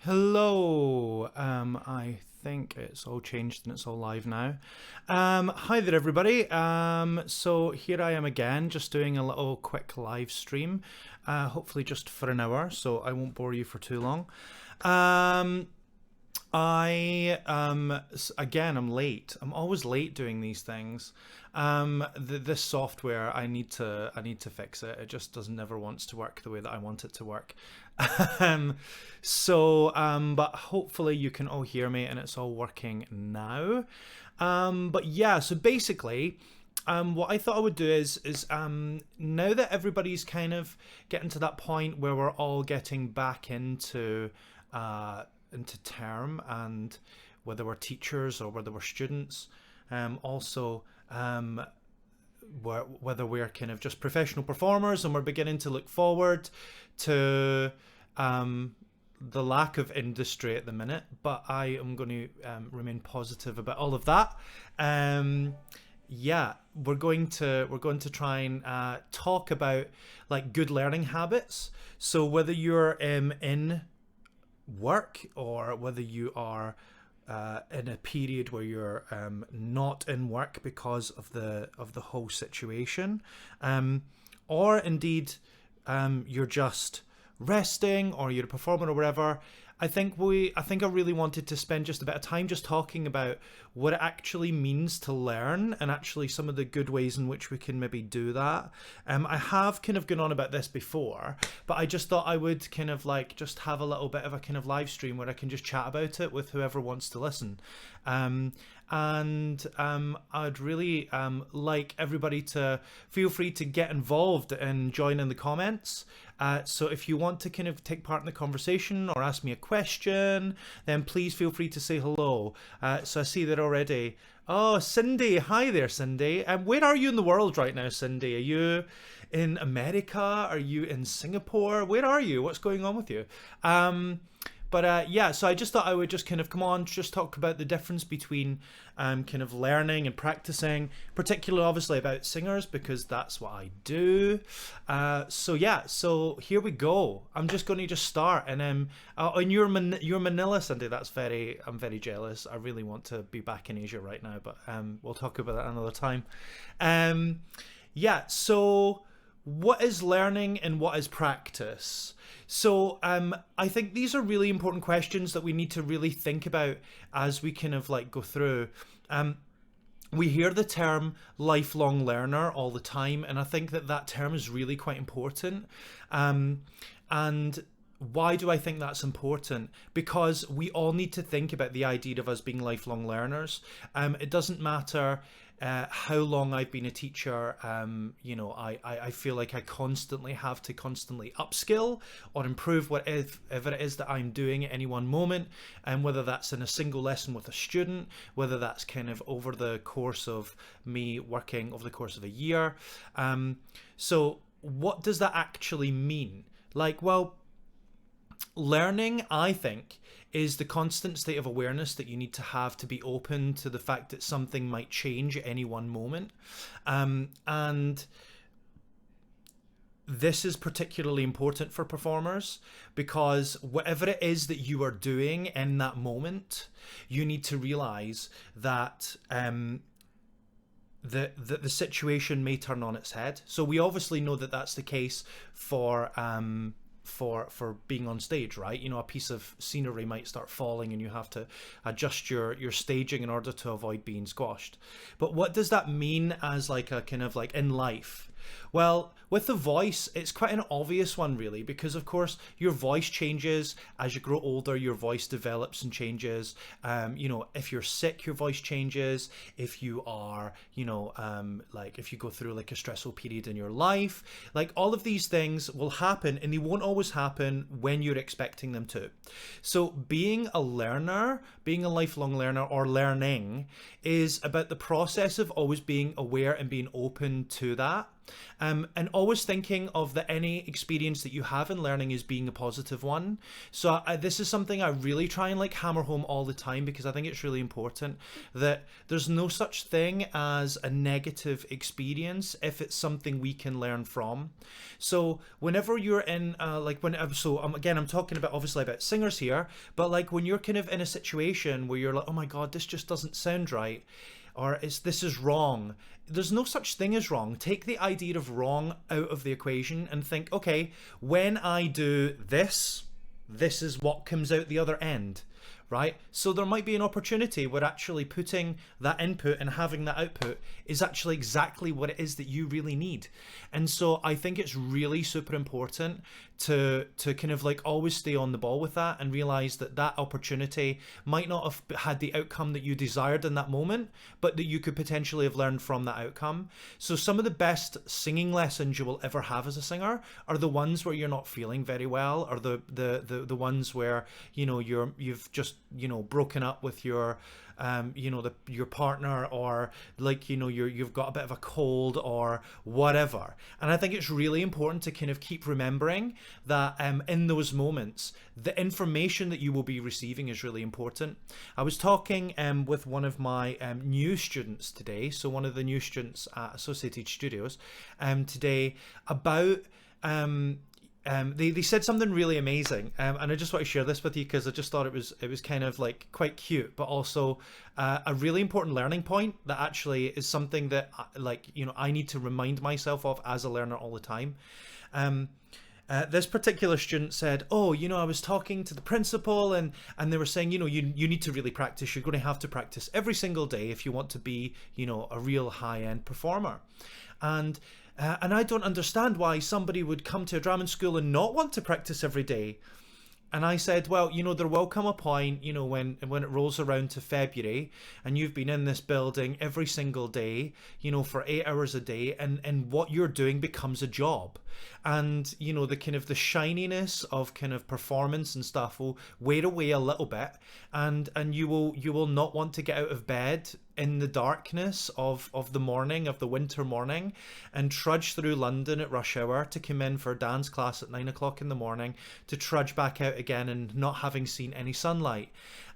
Hello. I think it's all changed and it's all live now. Hi there, everybody. So here I am again, just doing a little quick live stream, hopefully just for an hour, so I won't bore you for too long. Um, again, I'm late. I'm always late doing these things. This software, I need to fix it. It just doesn't never wants to work the way that I want it to work. um, but hopefully you can all hear me and it's all working now. But yeah, so basically, what I thought I would do is now that everybody's kind of getting to that point where we're all getting back into term, and whether we're teachers or whether we're students, also whether we're kind of just professional performers and we're beginning to look forward to the lack of industry at the minute, but I am going to remain positive about all of that. Yeah, we're going to try and talk about like good learning habits. So whether you're in work or whether you are in a period where you're not in work because of the whole situation, or indeed you're just resting or you're a performer or whatever. I think I really wanted to spend just a bit of time just talking about what it actually means to learn and actually some of the good ways in which we can maybe do that. I have kind of gone on about this before, but I just thought I would kind of like just have a little bit of a kind of live stream where I can just chat about it with whoever wants to listen. I'd really like everybody to feel free to get involved and join in the comments. So if you want to kind of take part in the conversation or ask me a question, then please feel free to say hello. So I see that already. Oh, Cindy. Hi there, Cindy. Where are you in the world right now, Cindy? Are you in America? Are you in Singapore? Where are you? What's going on with you? Yeah, so I just thought I would just kind of come on, just talk about the difference between kind of learning and practicing, particularly obviously about singers because that's what I do. So here we go. I'm just going to just start, and on your Manila, Sunday. I'm very jealous. I really want to be back in Asia right now, but we'll talk about that another time. Yeah, so what is learning and what is practice? So I think these are really important questions that we need to really think about as we kind of like go through. We hear the term lifelong learner all the time, and I think that term is really quite important. And why do I think that's important? Because we all need to think about the idea of us being lifelong learners. It doesn't matter how long I've been a teacher. I feel like I constantly have to constantly upskill or improve whatever it is that I'm doing at any one moment, and whether that's in a single lesson with a student, whether that's kind of over the course of me working over the course of a year. So what does that actually mean? Learning, I think, is the constant state of awareness that you need to have to be open to the fact that something might change at any one moment. And this is particularly important for performers because whatever it is that you are doing in that moment, you need to realize that the situation may turn on its head. So we obviously know that that's the case for being on stage, right? You know, a piece of scenery might start falling and you have to adjust your staging in order to avoid being squashed. But what does that mean as like a kind of like in life? Well, with the voice, it's quite an obvious one really, because of course your voice changes as you grow older. Your voice develops and changes. If you're sick, your voice changes. If you are, like if you go through like a stressful period in your life, like all of these things will happen, and they won't always happen when you're expecting them to. So being a learner, being a lifelong learner or learning is about the process of always being aware and being open to that. And always thinking of that any experience that you have in learning as being a positive one. So this is something I really try and like hammer home all the time, because I think it's really important that there's no such thing as a negative experience if it's something we can learn from. So whenever you're in again, I'm talking about obviously about singers here, but like when you're kind of in a situation where you're like, oh my god, this just doesn't sound right, or this is wrong. There's no such thing as wrong. Take the idea of wrong out of the equation and think, okay, when I do this, this is what comes out the other end, right? So there might be an opportunity where actually putting that input and having that output is actually exactly what it is that you really need. And so I think it's really super important to kind of like always stay on the ball with that and realize that that opportunity might not have had the outcome that you desired in that moment, but that you could potentially have learned from that outcome. So some of the best singing lessons you will ever have as a singer are the ones where you're not feeling very well, or the ones where, you know, you've just, you know, broken up with your your partner, or like, you know, you've got a bit of a cold or whatever. And I think it's really important to kind of keep remembering that in those moments, the information that you will be receiving is really important. I was talking with one of my new students today, so one of the new students at Associated Studios today, about they said something really amazing, and I just want to share this with you because I just thought it was kind of like quite cute, but also a really important learning point that actually is something that I need to remind myself of as a learner all the time. This particular student said, oh, you know, I was talking to the principal and they were saying, you know, you need to really practice. You're going to have to practice every single day if you want to be, you know, a real high-end performer. And I don't understand why somebody would come to a drama school and not want to practice every day. And I said, well, you know, there will come a point, you know, when it rolls around to February and you've been in this building every single day, you know, for 8 hours a day, and what you're doing becomes a job. And, you know, the kind of the shininess of kind of performance and stuff will wear away a little bit, and you will not want to get out of bed in the darkness of the morning, of the winter morning, and trudge through London at rush hour to come in for dance class at 9 o'clock in the morning, to trudge back out again and not having seen any sunlight.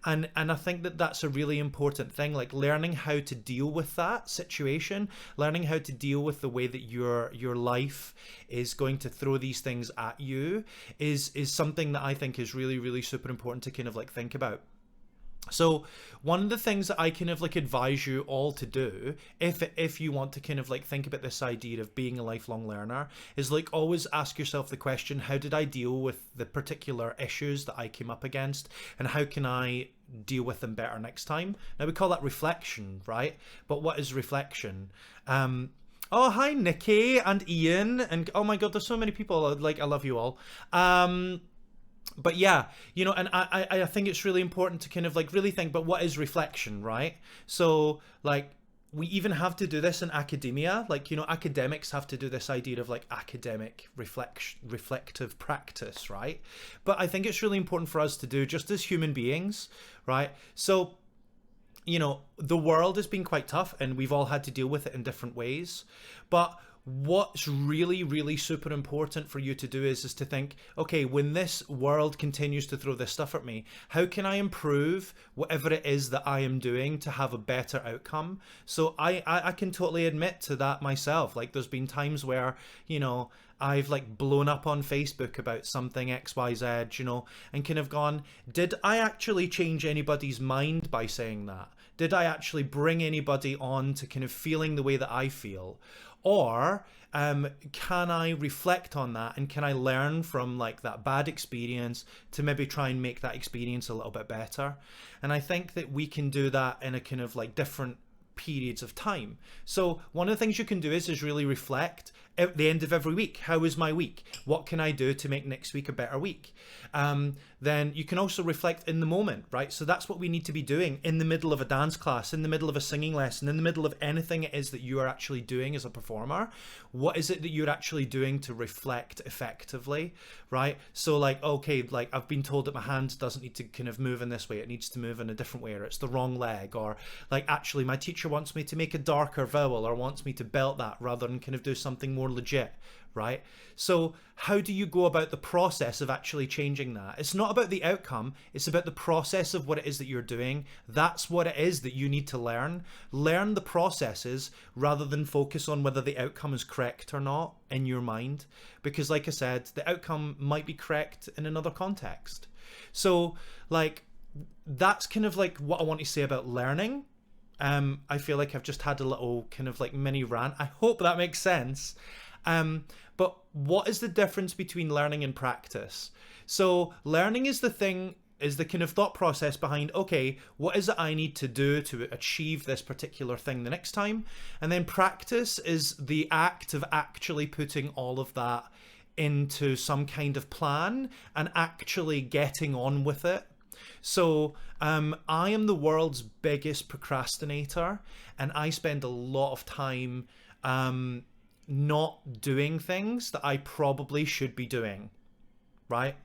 And I think that that's a really important thing, like learning how to deal with that situation, learning how to deal with the way that your life is going to throw these things at you is something that I think is really, really super important to kind of like think about. So one of the things that I kind of like advise you all to do, if you want to kind of like think about this idea of being a lifelong learner, is like always ask yourself the question, how did I deal with the particular issues that I came up against, and how can I deal with them better next time? Now we call that reflection, right? But what is reflection? Oh, hi Nikki and Ian, and oh my god, there's so many people. Like, I love you all. But yeah, you know, and I think it's really important to kind of like really think, but what is reflection, right? So like, we even have to do this in academia. Like, you know, academics have to do this idea of like academic reflective practice, right? But I think it's really important for us to do just as human beings, right? So, you know, the world has been quite tough and we've all had to deal with it in different ways. But what's really, really super important for you to do is to think, okay, when this world continues to throw this stuff at me, how can I improve whatever it is that I am doing to have a better outcome? So I can totally admit to that myself. Like, there's been times where, you know, I've like blown up on Facebook about something XYZ, you know, and kind of gone, did I actually change anybody's mind by saying that? Did I actually bring anybody on to kind of feeling the way that I feel? Or can I reflect on that, and can I learn from like that bad experience to maybe try and make that experience a little bit better? And I think that we can do that in a kind of like different periods of time. So one of the things you can do is really reflect at the end of every week. How was my week? What can I do to make next week a better week? Then you can also reflect in the moment, right? So that's what we need to be doing in the middle of a dance class, in the middle of a singing lesson, in the middle of anything it is that you are actually doing as a performer. What is it that you're actually doing to reflect effectively, right? So like, okay, like I've been told that my hand doesn't need to kind of move in this way, it needs to move in a different way, or it's the wrong leg, or like actually my teacher wants me to make a darker vowel or wants me to belt that rather than kind of do something more more legit, right? So how do you go about the process of actually changing that? It's not about the outcome, it's about the process of what it is that you're doing. That's what it is that you need to learn. Learn the processes rather than focus on whether the outcome is correct or not in your mind. Because like I said, the outcome might be correct in another context. So like, that's kind of like what I want to say about learning. I feel like I've just had a little kind of like mini rant. I hope that makes sense. But what is the difference between learning and practice? So learning is the kind of thought process behind, okay, what is it I need to do to achieve this particular thing the next time? And then practice is the act of actually putting all of that into some kind of plan and actually getting on with it. So I am the world's biggest procrastinator, and I spend a lot of time not doing things that I probably should be doing, right?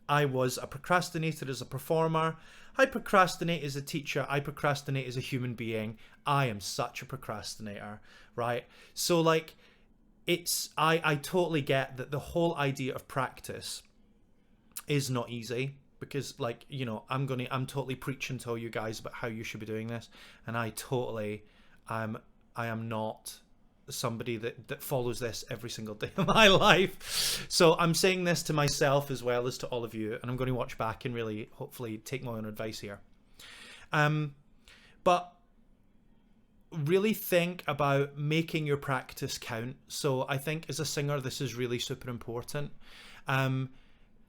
I was a procrastinator as a performer. I procrastinate as a teacher. I procrastinate as a human being. I am such a procrastinator, right? So like, I totally get that the whole idea of practice is not easy. Because like, you know, I'm totally preaching to you guys about how you should be doing this, and I am not somebody that follows this every single day of my life. So I'm saying this to myself as well as to all of you, and I'm going to watch back and really hopefully take my own advice here. But really think about making your practice count. So I think as a singer, this is really super important.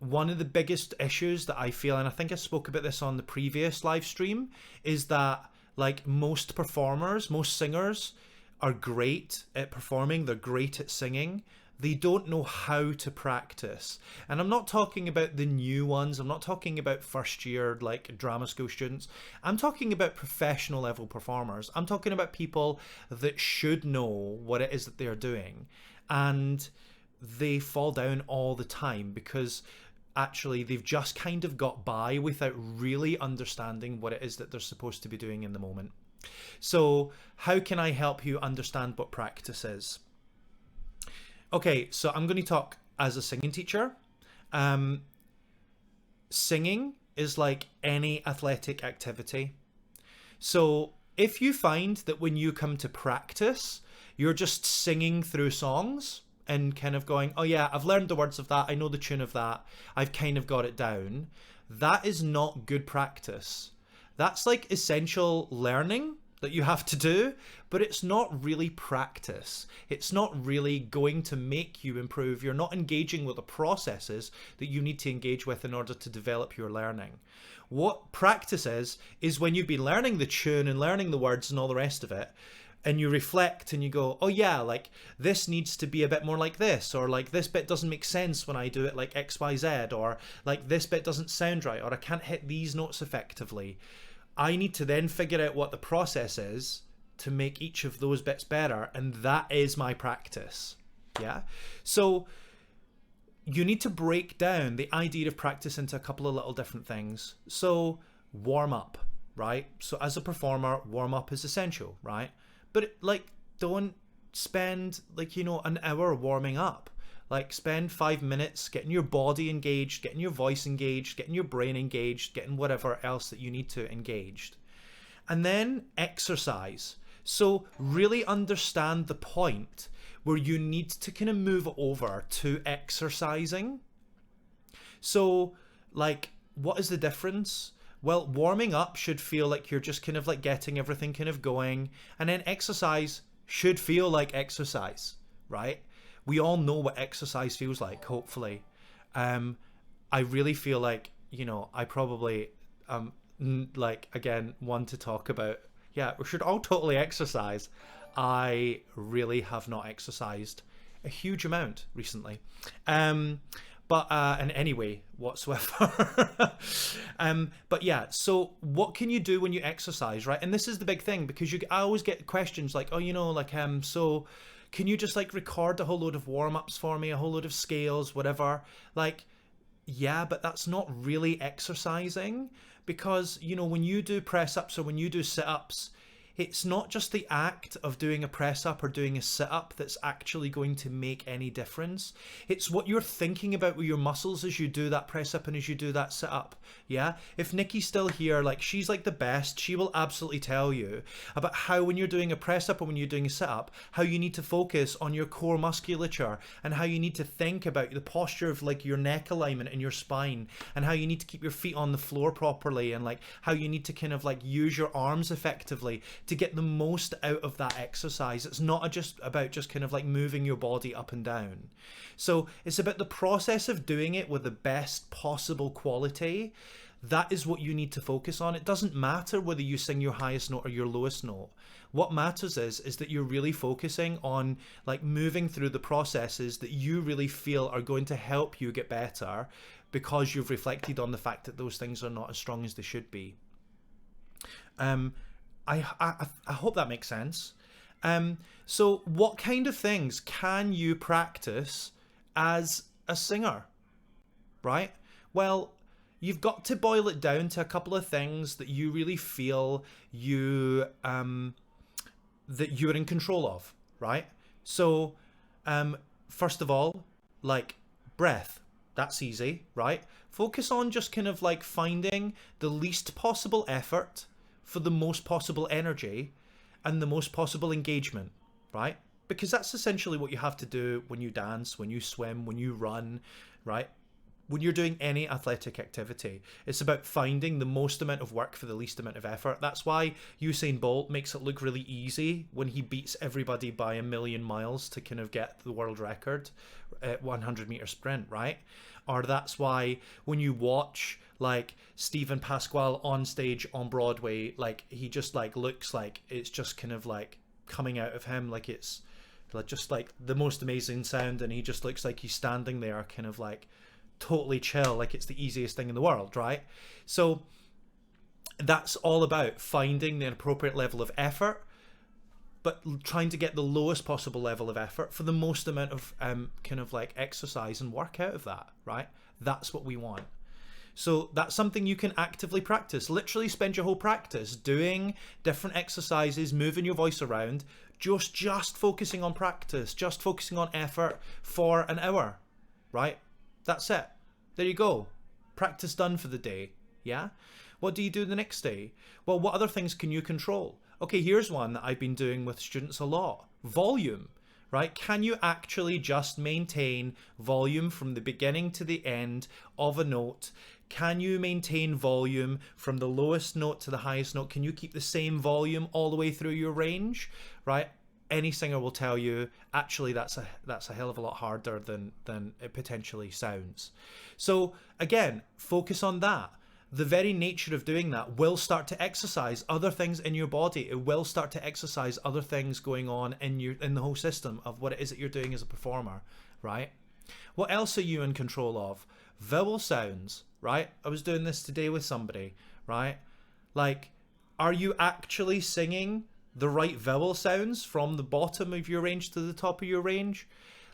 One of the biggest issues that I feel, and I think I spoke about this on the previous live stream, is that like most performers, most singers are great at performing, they're great at singing, they don't know how to practice. And I'm not talking about the new ones, I'm not talking about first year like drama school students, I'm talking about professional level performers. I'm talking about people that should know what it is that they're doing, and they fall down all the time because actually they've just kind of got by without really understanding what it is that they're supposed to be doing in the moment. So how can I help you understand what practice is? Okay, so I'm going to talk as a singing teacher. Singing is like any athletic activity. So if you find that when you come to practice, you're just singing through songs and kind of going, oh yeah, I've learned the words of that, I know the tune of that, I've kind of got it down, that is not good practice. That's like essential learning that you have to do, but it's not really practice. It's not really going to make you improve. You're not engaging with the processes that you need to engage with in order to develop your learning. What practice is when you've been learning the tune and learning the words and all the rest of it, and you reflect and you go, oh yeah, like this needs to be a bit more like this, or like this bit doesn't make sense when I do it like XYZ, or like this bit doesn't sound right, or I can't hit these notes effectively. I need to then figure out what the process is to make each of those bits better, and that is my practice. Yeah. So you need to break down the idea of practice into a couple of little different things. So warm up, right? So as a performer, warm up is essential, right? But like, don't spend like, you know, an hour warming up. Like spend 5 minutes getting your body engaged, getting your voice engaged, getting your brain engaged, getting whatever else that you need to engaged. And then exercise. So really understand the point where you need to kind of move over to exercising. So like, what is the difference? Well, warming up should feel like you're just kind of like getting everything kind of going. And then exercise should feel like exercise, right? We all know what exercise feels like, hopefully. I really feel like, you know, I probably, like, again, want to talk about, yeah, we should all totally exercise. I really have not exercised a huge amount recently. But in any way whatsoever. But yeah, so what can you do when you exercise, right? And this is the big thing, because I always get questions like, oh, you know, like, so can you just like record a whole load of warm-ups for me, a whole load of scales, whatever? Like, yeah, but that's not really exercising, because, you know, when you do press-ups or when you do sit-ups, it's not just the act of doing a press up or doing a sit up that's actually going to make any difference. It's what you're thinking about with your muscles as you do that press up and as you do that sit up. Yeah. If Nikki's still here, like, she's like the best. She will absolutely tell you about how when you're doing a press up and when you're doing a sit up, how you need to focus on your core musculature and how you need to think about the posture of like your neck alignment and your spine and how you need to keep your feet on the floor properly and like how you need to kind of like use your arms effectively to get the most out of that exercise. It's not just about just kind of like moving your body up and down. So it's about the process of doing it with the best possible quality. That is what you need to focus on. It doesn't matter whether you sing your highest note or your lowest note. What matters is that you're really focusing on like moving through the processes that you really feel are going to help you get better because you've reflected on the fact that those things are not as strong as they should be. I hope that makes sense. So what kind of things can you practice as a singer, right? Well, you've got to boil it down to a couple of things that you really feel that you're in control of, right? So, first of all, like breath, that's easy, right? Focus on just kind of like finding the least possible effort for the most possible energy and the most possible engagement, right? Because that's essentially what you have to do when you dance, when you swim, when you run, right? When you're doing any athletic activity, it's about finding the most amount of work for the least amount of effort. That's why Usain Bolt makes it look really easy when he beats everybody by a million miles to kind of get the world record at 100-meter sprint, right? Or that's why when you watch like Stephen Pasquale on stage on Broadway, like he just like looks like it's just kind of like coming out of him, like it's like just like the most amazing sound, and he just looks like he's standing there kind of like totally chill, like it's the easiest thing in the world, right? So that's all about finding the appropriate level of effort, but trying to get the lowest possible level of effort for the most amount of kind of like exercise and work out of that, right? That's what we want. So that's something you can actively practice. Literally spend your whole practice doing different exercises, moving your voice around, just focusing on practice, just focusing on effort for an hour, right? That's it. There you go. Practice done for the day. Yeah? What do you do the next day? Well, what other things can you control? Okay, here's one that I've been doing with students a lot. Volume, right? Can you actually just maintain volume from the beginning to the end of a note? Can you maintain volume from the lowest note to the highest note? Can you keep the same volume all the way through your range, right? Any singer will tell you, actually, that's a hell of a lot harder than it potentially sounds. So again, focus on that. The very nature of doing that will start to exercise other things in your body. It will start to exercise other things going on in the whole system of what it is that you're doing as a performer, right? What else are you in control of? Vowel sounds, right? I was doing this today with somebody, right? Like, are you actually singing the right vowel sounds from the bottom of your range to the top of your range?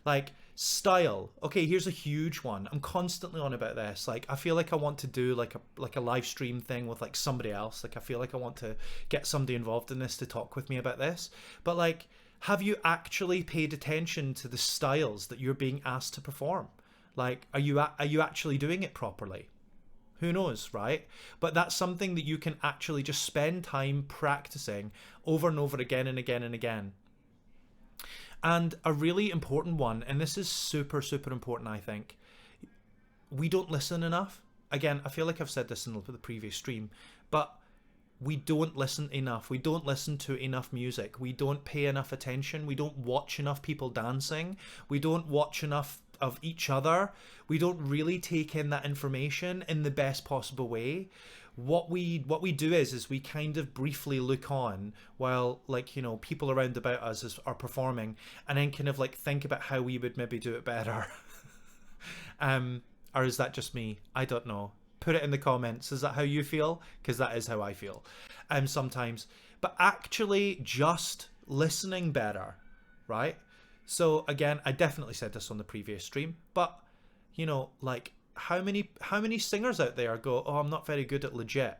Like, style. Okay, here's a huge one. I'm constantly on about this. Like, I feel like I want to do like a live stream thing with like somebody else. Like, I feel like I want to get somebody involved in this to talk with me about this. But like, have you actually paid attention to the styles that you're being asked to perform? Like, are you actually doing it properly? Who knows, right? But that's something that you can actually just spend time practicing over and over again and again and again. And a really important one, and this is super, super important, I think, we don't listen enough. Again, I feel like I've said this in the previous stream, but we don't listen enough. We don't listen to enough music. We don't pay enough attention. We don't watch enough people dancing. We don't watch enough of each other. We don't really take in that information in the best possible way. What we do is we kind of briefly look on while, like, you know, people around about us are performing, and then kind of like think about how we would maybe do it better. Or is that just me? I don't know. Put it in the comments. Is that how you feel? Because that is how I feel sometimes. But actually just listening better, right? So again, I definitely said this on the previous stream, but you know, like, how many singers out there go, oh, I'm not very good at legit.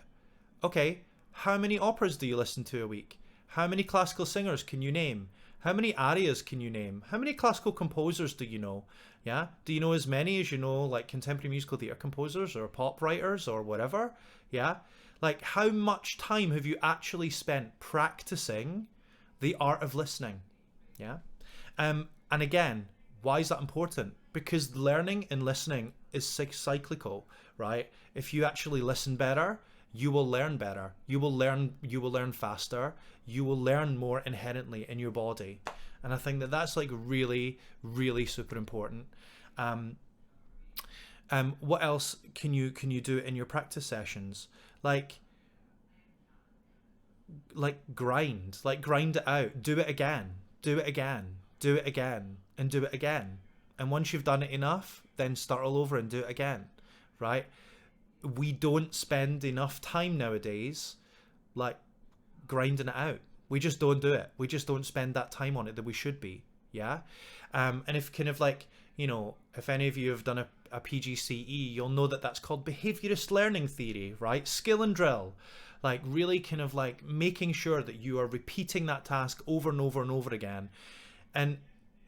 Okay, how many operas do you listen to a week? How many classical singers can you name? How many arias can you name? How many classical composers do you know? Yeah, do you know as many as you know like contemporary musical theatre composers or pop writers or whatever? Yeah, like how much time have you actually spent practicing the art of listening? Yeah, and again, why is that important? Because learning and listening is cyclical, right? If you actually listen better, you will learn better. You will learn faster. You will learn more inherently in your body. And I think that that's like really, really super important. What else can you do in your practice sessions? Like grind it out. Do it again. Do it again. Do it again. And do it again. And once you've done it enough, then start all over and do it again. Right? We don't spend enough time nowadays like grinding it out. We just don't do it. We just don't spend that time on it that we should be. Yeah. And if kind of like, you know, if any of you have done a PGCE, you'll know that that's called behaviorist learning theory, right? Skill and drill. Like really kind of like making sure that you are repeating that task over and over and over again. And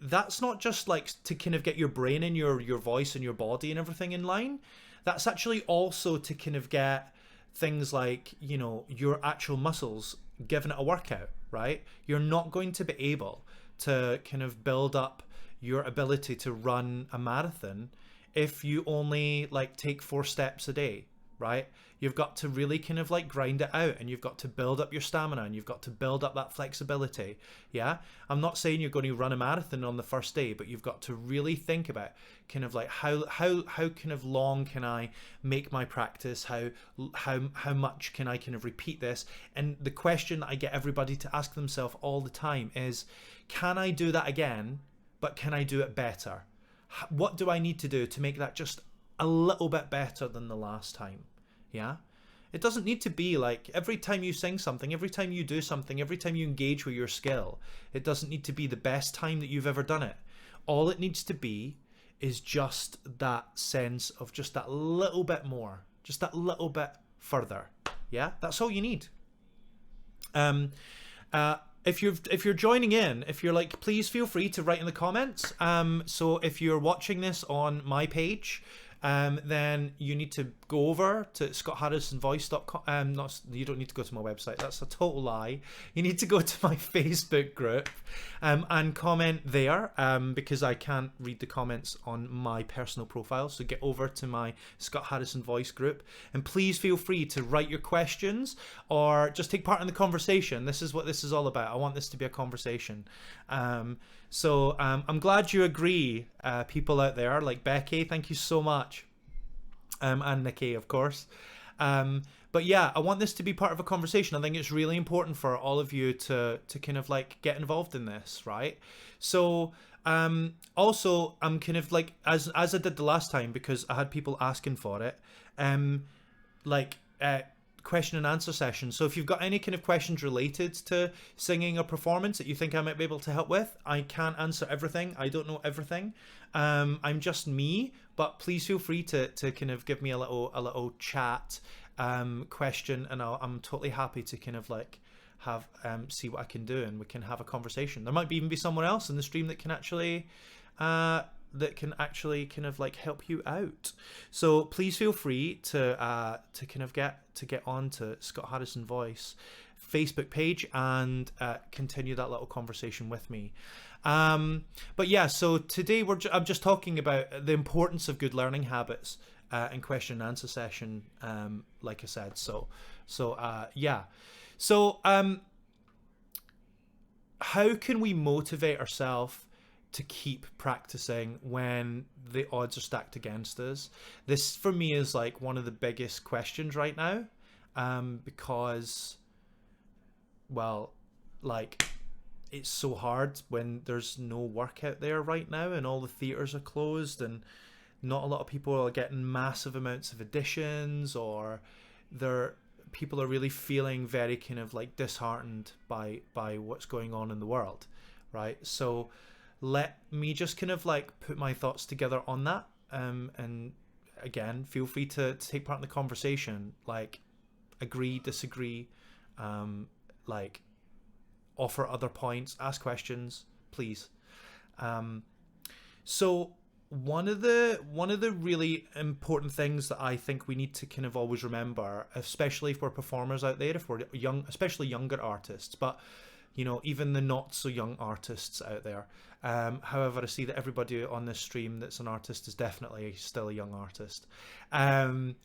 that's not just like to kind of get your brain and your voice and your body and everything in line. That's actually also to kind of get things like, you know, your actual muscles given it a workout, right? You're not going to be able to kind of build up your ability to run a marathon if you only like take 4 steps a day, right? You've got to really kind of like grind it out, and you've got to build up your stamina, and you've got to build up that flexibility. Yeah, I'm not saying you're going to run a marathon on the first day, but you've got to really think about kind of like how kind of long can I make my practice, how much can I kind of repeat this. And the question that I get everybody to ask themselves all the time is, can I do that again, but can I do it better? What do I need to do to make that just a little bit better than the last time? Yeah, it doesn't need to be like every time you sing something, every time you do something, every time you engage with your skill, it doesn't need to be the best time that you've ever done it. All it needs to be is just that sense of just that little bit more, just that little bit further. Yeah, that's all you need. If you're joining in, if you're like, please feel free to write in the comments. So if you're watching this on my page, then you need to go over to scottharrisonvoice.com. You don't need to go to my website. That's a total lie. You need to go to my Facebook group and comment there because I can't read the comments on my personal profile. So get over to my Scott Harrison Voice group, and please feel free to write your questions or just take part in the conversation. This is what this is all about. I want this to be a conversation. So I'm glad you agree, people out there like Becky. Thank you so much. And Nikki, of course. But yeah, I want this to be part of a conversation. I think it's really important for all of you to kind of like get involved in this, right? So also I'm kind of like, as I did the last time, because I had people asking for it, question and answer session. So if you've got any kind of questions related to singing or performance that you think I might be able to help with, I can't answer everything. I don't know everything. I'm just me, but please feel free to kind of give me a little chat question, and I'm totally happy to kind of like have see what I can do, and we can have a conversation. There might even be someone else in the stream that can actually kind of like help you out. So please feel free to kind of get on to Scott Harrison Voice Facebook page and continue that little conversation with me. But yeah, so today I'm just talking about the importance of good learning habits in question and answer session, like I said. So yeah. So how can we motivate ourselves to keep practicing when the odds are stacked against us? This for me is like one of the biggest questions right now, because, well, like, it's so hard when there's no work out there right now and all the theatres are closed and not a lot of people are getting massive amounts of auditions, or people are really feeling very kind of like disheartened by what's going on in the world, right? So let me just kind of like put my thoughts together on that, and again, feel free to take part in the conversation, like agree, disagree, like offer other points, ask questions, please. So one of the really important things that I think we need to kind of always remember, especially if we're performers out there, if we're young, especially younger artists, but even the not so young artists out there. However, I see that everybody on this stream that's an artist is definitely still a young artist. And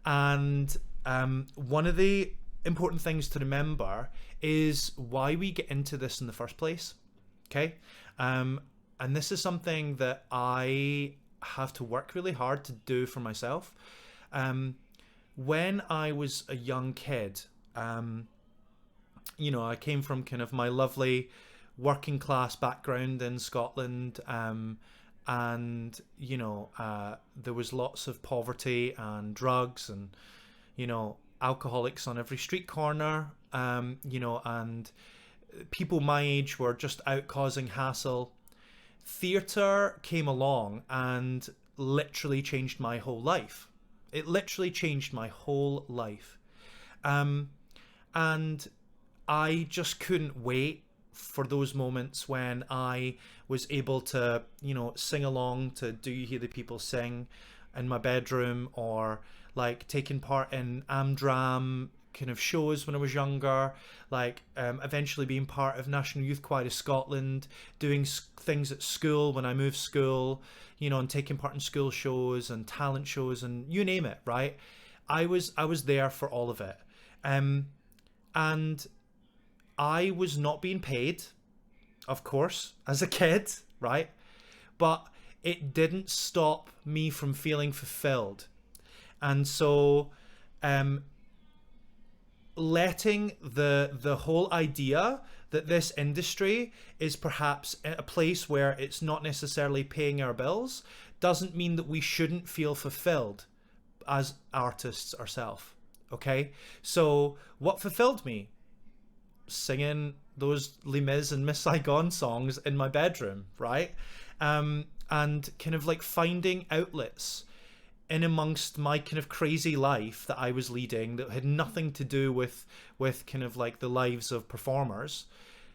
one of the important things to remember is why we get into this in the first place. Okay. And this is something that I have to work really hard to do for myself. When I was a young kid, I came from kind of my lovely working class background in Scotland, and there was lots of poverty and drugs and alcoholics on every street corner, and people my age were just out causing hassle. Theatre came along and literally changed my whole life. It literally changed my whole life. And I just couldn't wait for those moments when I was able to, sing along to Do You Hear the People Sing in my bedroom, or like taking part in Amdram kind of shows when I was younger, like eventually being part of National Youth Choir of Scotland, doing things at school when I moved school, and taking part in school shows and talent shows and you name it, right? I was there for all of it. And I was not being paid, of course, as a kid, right? But it didn't stop me from feeling fulfilled. And so letting the whole idea that this industry is perhaps a place where it's not necessarily paying our bills doesn't mean that we shouldn't feel fulfilled as artists ourselves. Okay, so what fulfilled me? Singing those Les Mis and Miss Saigon songs in my bedroom, right? And kind of like finding outlets in amongst my kind of crazy life that I was leading that had nothing to do with kind of like the lives of performers,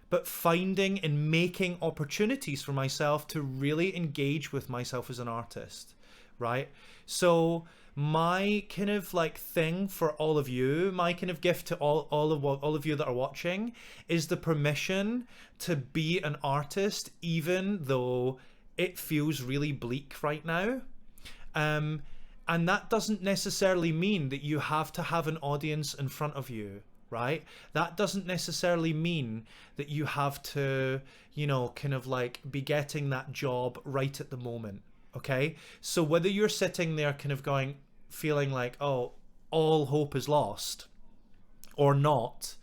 but finding and making opportunities for myself to really engage with myself as an artist, right? So my kind of like thing for all of you, my kind of gift to all of you that are watching, is the permission to be an artist, even though it feels really bleak right now. And that doesn't necessarily mean that you have to have an audience in front of you, right? That doesn't necessarily mean that you have to, kind of like be getting that job right at the moment, okay? So whether you're sitting there kind of feeling like, oh, all hope is lost or not,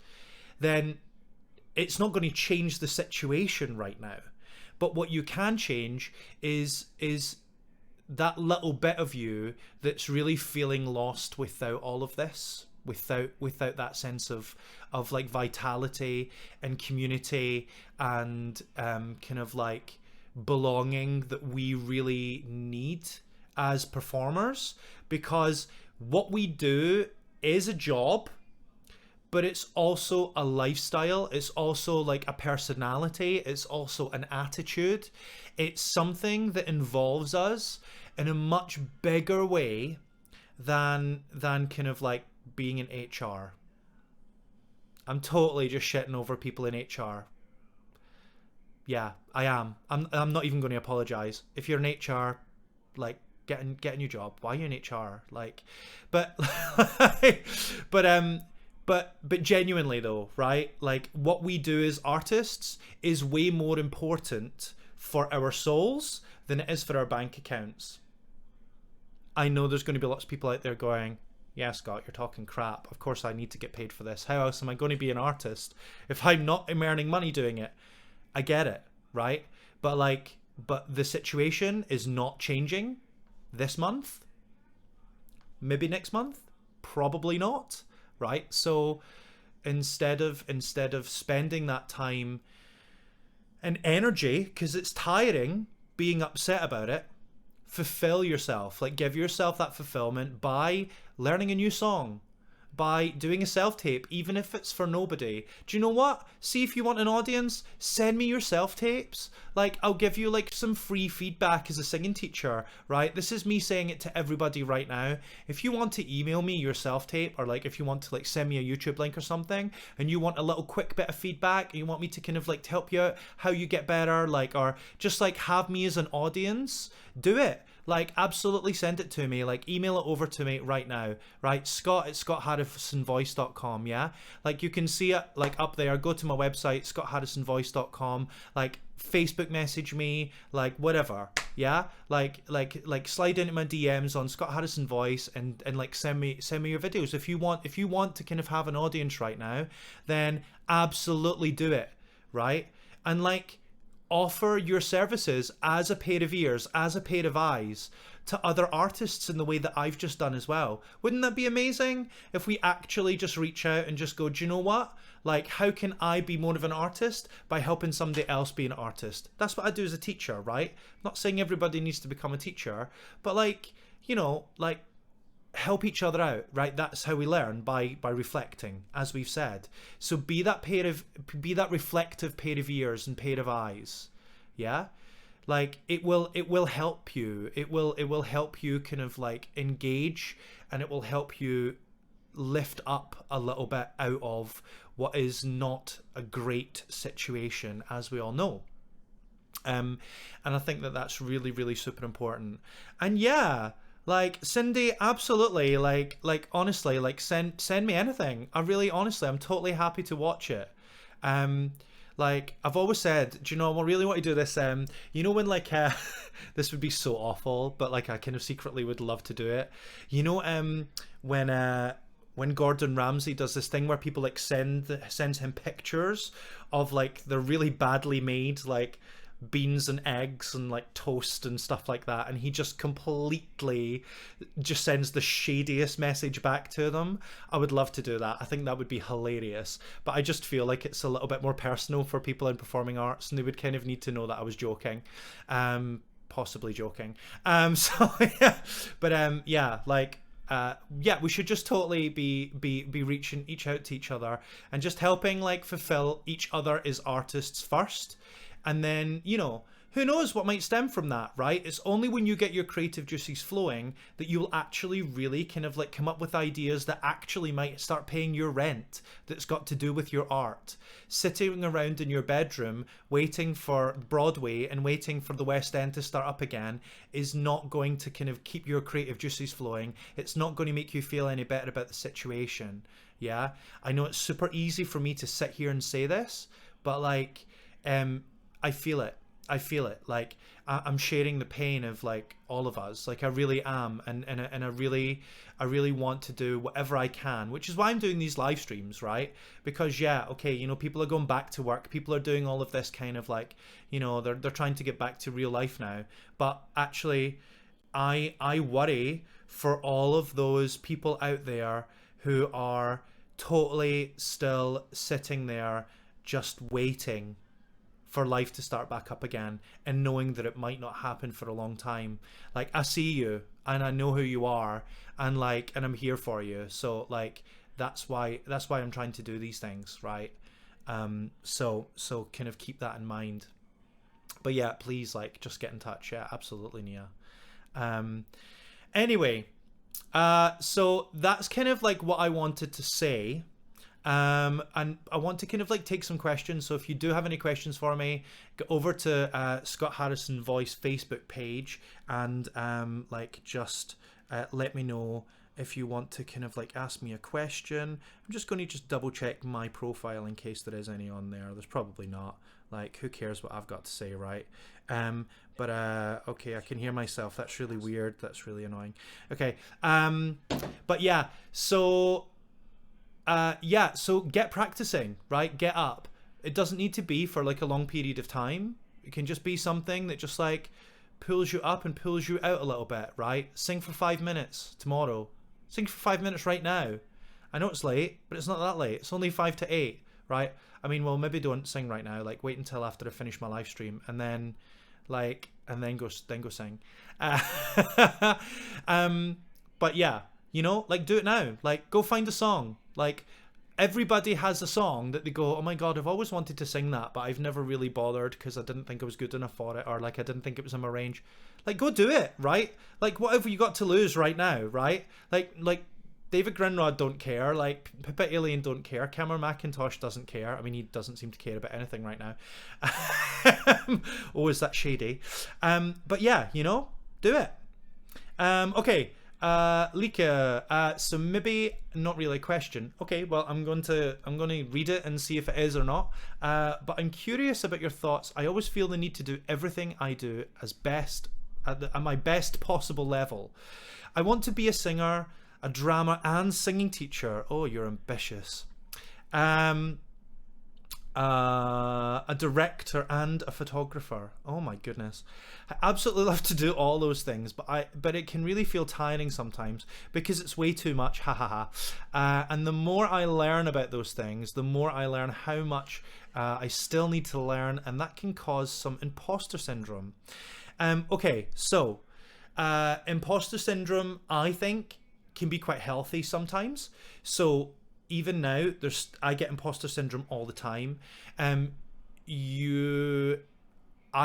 then it's not going to change the situation right now. But what you can change is that little bit of you that's really feeling lost without all of this, without that sense of like vitality and community and kind of like belonging that we really need as performers. Because what we do is a job, but it's also a lifestyle. It's also like a personality. It's also an attitude. It's something that involves us in a much bigger way than kind of like being in HR. I'm totally just shitting over people in HR. Yeah, I am. I'm not even going to apologize. If you're in HR, like get a new job. Why are you in HR? Like, but but genuinely though, right? Like what we do as artists is way more important for our souls than it is for our bank accounts. I know there's going to be lots of people out there going, yeah, Scott, you're talking crap. Of course I need to get paid for this. How else am I going to be an artist if I'm not earning money doing it? I get it, right? But the situation is not changing this month. Maybe next month? Probably not, right? So instead of spending that time and energy, because it's tiring being upset about it, fulfill yourself. Like give yourself that fulfillment by learning a new song, by doing a self-tape, even if it's for nobody. Do you know what? See, if you want an audience, send me your self-tapes. Like, I'll give you like some free feedback as a singing teacher, right? This is me saying it to everybody right now. If you want to email me your self-tape, or like if you want to like send me a YouTube link or something, and you want a little quick bit of feedback, and you want me to kind of like help you out how you get better, like, or just like have me as an audience, do it. Like, absolutely send it to me. Like, email it over to me right now, right? Scott at scottharrisonvoice.com, yeah? Like, you can see it, like, up there. Go to my website, scottharrisonvoice.com. Like, Facebook message me, like, whatever, yeah? Like, slide into my DMs on Scott Harrison Voice and like, send me your videos. If you want to kind of have an audience right now, then absolutely do it, right? And, like, offer your services as a pair of ears, as a pair of eyes to other artists in the way that I've just done as well. Wouldn't that be amazing if we actually just reach out and just go, do you know what? Like, how can I be more of an artist by helping somebody else be an artist? That's what I do as a teacher, right? I'm not saying everybody needs to become a teacher, but like, you know, like, help each other out, right? That's how we learn, by reflecting, as we've said. So be that reflective pair of ears and pair of eyes, yeah? Like, it will help you. It will help you kind of like engage, and it will help you lift up a little bit out of what is not a great situation, as we all know. And I think that that's really, really super important. And yeah, like, Cindy, absolutely, like honestly, like, send me anything. Honestly, I'm totally happy to watch it. Like, I've always said, do you know, I really want to do this, you know, when like, this would be so awful, but like, I kind of secretly would love to do it. You know, when Gordon Ramsay does this thing where people like sends him pictures of like the really badly made, like, beans and eggs and like toast and stuff like that, and he just completely just sends the shadiest message back to them. I would love to do that. I think that would be hilarious, but I just feel like it's a little bit more personal for people in performing arts, and they would kind of need to know that I was joking, possibly joking. So yeah, but yeah, like, yeah, we should just totally be reaching out to each other and just helping like fulfill each other as artists first. And then, you know, who knows what might stem from that, right? It's only when you get your creative juices flowing that you'll actually really kind of like come up with ideas that actually might start paying your rent, that's got to do with your art. Sitting around in your bedroom waiting for Broadway and waiting for the West End to start up again is not going to kind of keep your creative juices flowing. It's not going to make you feel any better about the situation. Yeah, I know it's super easy for me to sit here and say this, but like, I feel it. Like, I'm sharing the pain of like all of us. Like, I really am, and I really want to do whatever I can, which is why I'm doing these live streams, right? Because yeah, okay, you know, people are going back to work, people are doing all of this kind of like, you know, they're trying to get back to real life now. But actually, I worry for all of those people out there who are totally still sitting there just waiting for life to start back up again, and knowing that it might not happen for a long time. Like, I see you and I know who you are, and like, and I'm here for you. So like, that's why I'm trying to do these things, right? So kind of keep that in mind. But yeah, please, like, just get in touch. Yeah, absolutely, Nia. Anyway, so that's kind of like what I wanted to say. And I want to kind of like take some questions. So if you do have any questions for me, go over to Scott Harrison Voice Facebook page, and like, just let me know if you want to kind of like ask me a question. I'm just going to just double check my profile in case there is any on there. There's probably not. Like, who cares what I've got to say, right? But okay, I can hear myself. That's really weird. That's really annoying. Okay. But yeah, so yeah, so get practicing, right? Get up. It doesn't need to be for like a long period of time. It can just be something that just like pulls you up and pulls you out a little bit, right? Sing for 5 minutes tomorrow. Sing for 5 minutes right now. I know it's late, but it's not that late. It's only 5 to 8, right? I mean, well, maybe don't sing right now. Like, wait until after I finish my live stream, and then like, and then go sing. But yeah, You know, like do it now. Like go find a song. Like everybody has a song that they go, oh my god, I've always wanted to sing that, but I've never really bothered because I didn't think I was good enough for it, or like I didn't think it was in my range. Like go do it, right? Like what have you got to lose right now, right? Like David Grinrod don't care, like Pippa Alien don't care, Cameron McIntosh doesn't care. I mean, he doesn't seem to care about anything right now. Oh, is that shady? But yeah, you know, do it. Okay. Lika, so maybe not really a question. Okay, well I'm going to read it and see if it is or not. But I'm curious about your thoughts. I always feel the need to do everything I do as best at my best possible level. I want to be a singer, a drama and singing teacher. Oh, you're ambitious. A director and a photographer. Oh my goodness. I absolutely love to do all those things, but it can really feel tiring sometimes because it's way too much. Ha ha ha. And the more I learn about those things, the more I learn how much I still need to learn, and that can cause some imposter syndrome. Okay, so imposter syndrome, I think, can be quite healthy sometimes. So even now, I get imposter syndrome all the time. I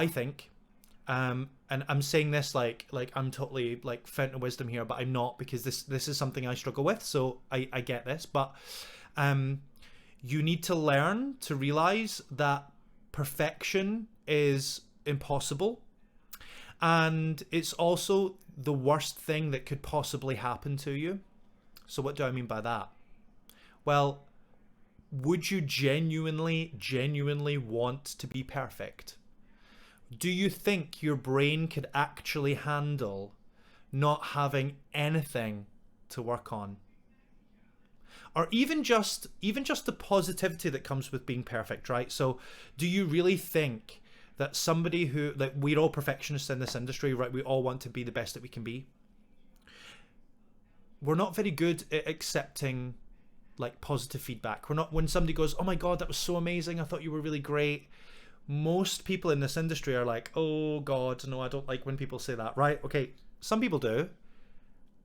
think, and I'm saying this like I'm totally like fountain of wisdom here, but I'm not, because this is something I struggle with. So I get this, but you need to learn to realize that perfection is impossible, and it's also the worst thing that could possibly happen to you. So what do I mean by that? Well, would you genuinely want to be perfect? Do you think your brain could actually handle not having anything to work on? Or even just the positivity that comes with being perfect, right? So do you really think that somebody who, like, we're all perfectionists in this industry, right? We all want to be the best that we can be. We're not very good at accepting like positive feedback. We're not, when somebody goes, oh my god, that was so amazing, I thought you were really great. Most people in this industry are like, oh god, no, I don't like when people say that, right? Okay, some people do.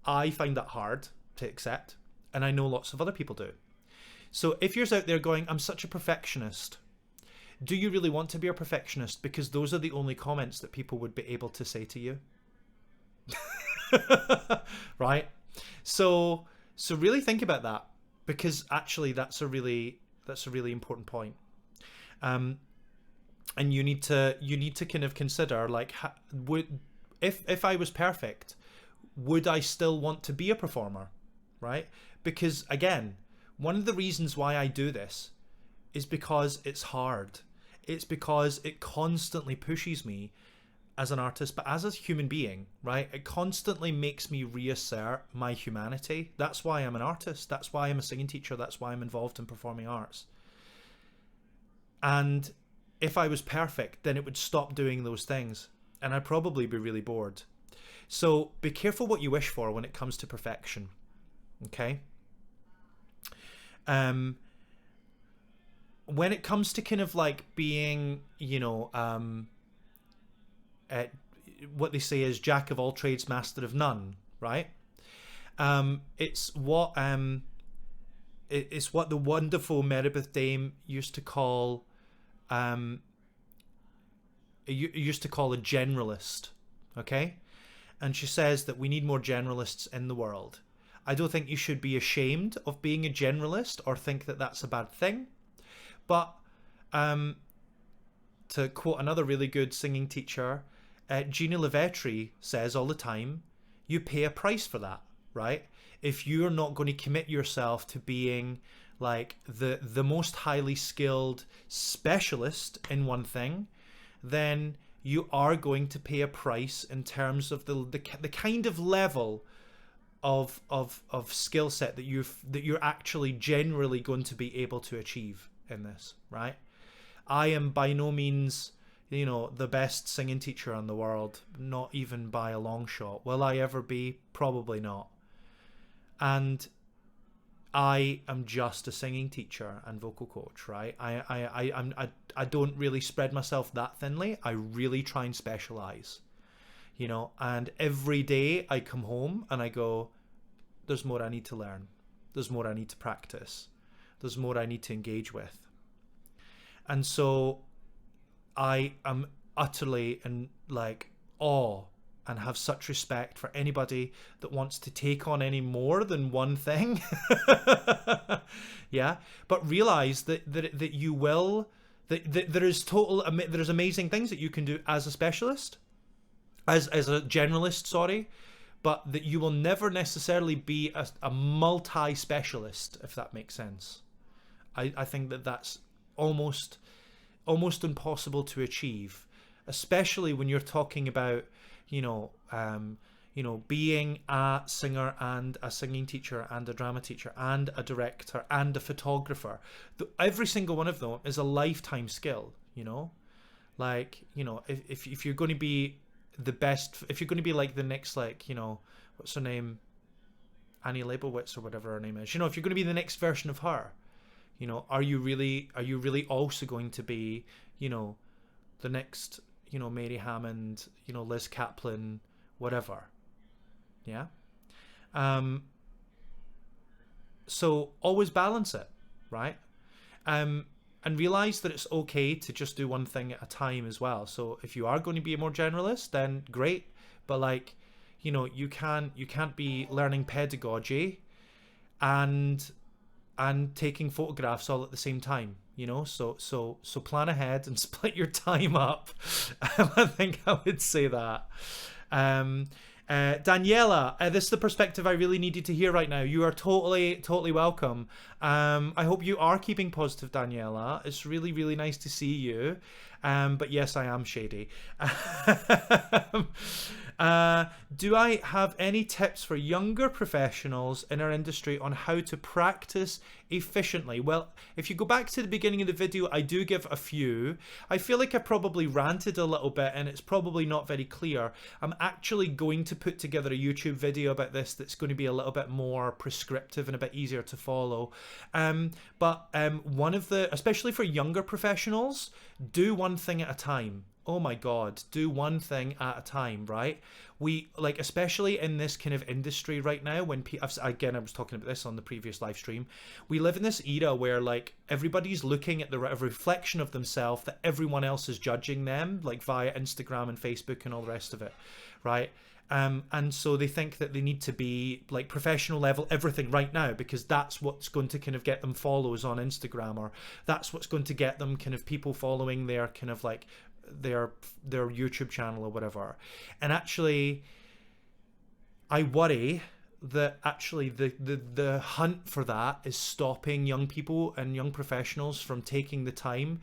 I find that hard to accept, and I know lots of other people do. So if you're out there going, I'm such a perfectionist, do you really want to be a perfectionist? Because those are the only comments that people would be able to say to you. Right? So really think about that, because actually that's a really important point. And you need to kind of consider, like, if I was perfect, would I still want to be a performer, right? Because again, one of the reasons why I do this is because it's hard. It's because it constantly pushes me as an artist, but as a human being, right? It constantly makes me reassert my humanity. That's why I'm an artist. That's why I'm a singing teacher. That's why I'm involved in performing arts. And if I was perfect, then it would stop doing those things, and I'd probably be really bored. So be careful what you wish for when it comes to perfection. Okay? When it comes to kind of like being, you know, what they say is jack of all trades, master of none, right? It's what the wonderful Meredith Dame used to call a generalist, okay? And she says that we need more generalists in the world. I don't think you should be ashamed of being a generalist or think that that's a bad thing. But to quote another really good singing teacher, Gina Levetri says all the time, you pay a price for that, right? If you're not going to commit yourself to being like the most highly skilled specialist in one thing, then you are going to pay a price in terms of the kind of level of skill set that you're actually generally going to be able to achieve in this, right? I am by no means, you know, the best singing teacher in the world, not even by a long shot. Will I ever be? Probably not. And I am just a singing teacher and vocal coach, right? I don't really spread myself that thinly. I really try and specialize, you know. And every day I come home and I go, there's more I need to learn. There's more I need to practice. There's more I need to engage with. And so I am utterly in like awe and have such respect for anybody that wants to take on any more than one thing. Yeah, but realize that you will, that there's amazing things that you can do as a specialist, as a generalist, sorry, but that you will never necessarily be a multi-specialist, if that makes sense. I think that that's almost impossible to achieve, especially when you're talking about, being a singer and a singing teacher and a drama teacher and a director and a photographer. Every single one of them is a lifetime skill, like, if you're going to be the best, if you're going to be like the next, like, what's her name, Annie Leibovitz or whatever her name is, if you're going to be the next version of her, are you really also going to be, the next, Mary Hammond, Liz Kaplan, whatever. Yeah. So always balance it, right? And realize that it's okay to just do one thing at a time as well. So if you are going to be a more generalist, then great. But like, you can't be learning pedagogy and taking photographs all at the same time, so plan ahead and split your time up. I think I would say that. Daniela, this is the perspective I really needed to hear right now. You are totally welcome. I hope you are keeping positive, Daniela. It's really, really nice to see you. But yes, I am shady. Do I have any tips for younger professionals in our industry on how to practice efficiently? Well, if you go back to the beginning of the video, I do give a few. I feel like I probably ranted a little bit and it's probably not very clear. I'm actually going to put together a YouTube video about this that's going to be a little bit more prescriptive and a bit easier to follow. But one of the, especially for younger professionals, do one thing at a time. Oh my God, do one thing at a time, right? We, like, especially in this kind of industry right now, when again, I was talking about this on the previous live stream, we live in this era where, like, everybody's looking at the reflection of themselves that everyone else is judging them, like via Instagram and Facebook and all the rest of it, right? And so they think that they need to be like professional level everything right now because that's what's going to kind of get them follows on Instagram, or that's what's going to get them kind of people following their kind of like their YouTube channel or whatever. And actually, I worry that actually the hunt for that is stopping young people and young professionals from taking the time